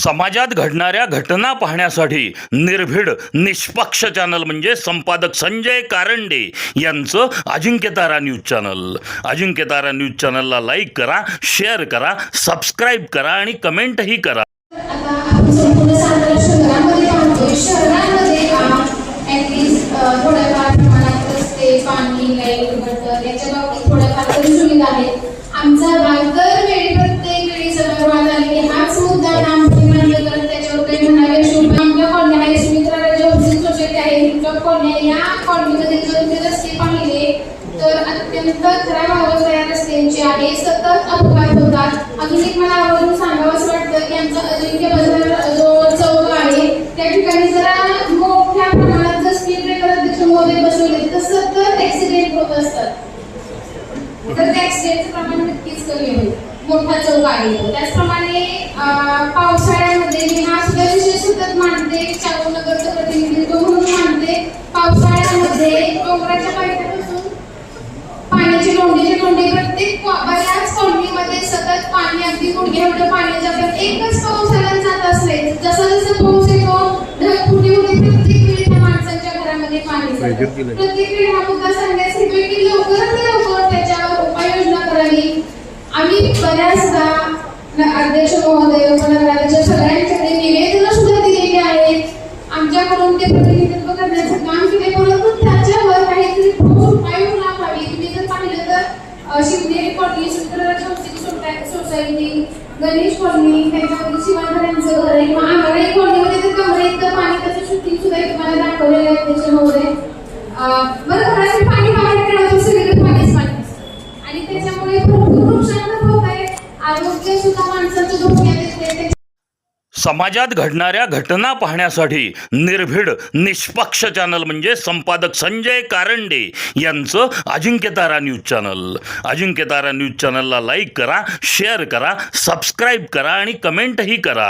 समाजात घडणाऱ्या घटना पाहण्यासाठी निर्भीड निष्पक्ष चॅनल म्हणजे संपादक संजय कारंडे यांचं Ajinkyatara news channel. Ajinkyatara news चॅनलला लाईक करा, शेअर करा, सबस्क्राईब करा आणि कमेंटही करा. आता आपण संपूर्ण सातारा शहरामध्ये पाहतोय. शहरामध्ये थोड्याफार प्रमाणात रस्ते, पाणी, लाईट, गटर याच्या बाबतीत थोड्याफार तरी सुविधा आहेत. आमचा भाग दरवेळी प्रत्येक वेळी सभागृहात आले की हाच मुद्दा मांडलं तर त्याच्यावर काही म्हणाले शुभ. आमच्या कॉलनी आहे, सुमित्रा हाऊसिंग सोसायटी आहे, तुमच्या कॉलनी, या कॉलनीमध्ये जर तुम्ही रस्ते पाहिले तर अत्यंत खराब अवस्था या रस्त्यांची आहे. सतत अपघात होतात. अजून एक मला आवर्जून सांगावंच वाटतं की आमचा अजिंक्य बाजार जो चौक आहे त्या ठिकाणी जरा मोठ्या प्रमाणात जर स्पीड ब्रेकर अध्यक्ष महोदय बसवले तर सतत ऍक्सिडेंट होत असतात. तर त्या ऍक्सिडेंटचं प्रमाण नक्कीच कमी होईल. मोठा चौक आहे. त्याचप्रमाणे पावसाळ्यामध्ये मी हा सुद्धा विषय सतत मांडते, चाळूनगरचं प्रतिनिधित्व म्हणून मांडते. पावसाळ्यामध्ये डोंगराच्या पायथ्यापासून पाण्याची लोंढे प्रत्येक बऱ्याच कॉलनीमध्ये सतत पाणी, अगदी गुडघे एवढं पाणी जातं. एकच पाऊस आला जात असले जसं जसं पाऊस येतो ढगफुटी होते, प्रत्येक वेळी त्या माणसांच्या घरामध्ये पाणी जातं. प्रत्येक वेळी हा मुद्दा सांगण्यास येतोय की लवकरात लवकर त्याच्यावर उपाययोजना करावी. आम्ही बऱ्याचदा अध्यक्ष महोदय, उपनगराध्यक्ष सगळ्यांकडे निवेदनं सुद्धा दिलेली आहेत. आमच्याकडून ते प्रतिनिधित्व करण्याचं काम केले, परंतु त्याच्यावर काहीतरी ठोस उपाययोजना व्हावी. तुम्ही जर पाहिलं तर Shivneri colony, Sumitra society, Ganesh colony, त्याच्यामध्ये शिवांतरांचं घर आहे, आंगणे कॉलनीमध्ये तर कमरे इतकं पाणी, त्याचं शूटिंग सुद्धा तुम्हाला दाखवलेलं आहे अध्यक्ष महोदय. बरं, घराचे पाणी बाहेर काढतो, सगळीकडे पाणीच पाणी आणि त्याच्यामुळे भरपूर नुकसान होत आहे. आरोग्य सुद्धा माणसाचं धोक्यात येते. समाजात घडणाऱ्या घटना पाहण्यासाठी निर्भीड निष्पक्ष चॅनल म्हणजे संपादक संजय कारंडे यांचं Ajinkyatara news channel. Ajinkyatara news चॅनलला लाईक करा, शेअर करा, सबस्क्राईब करा आणि कमेंटही करा.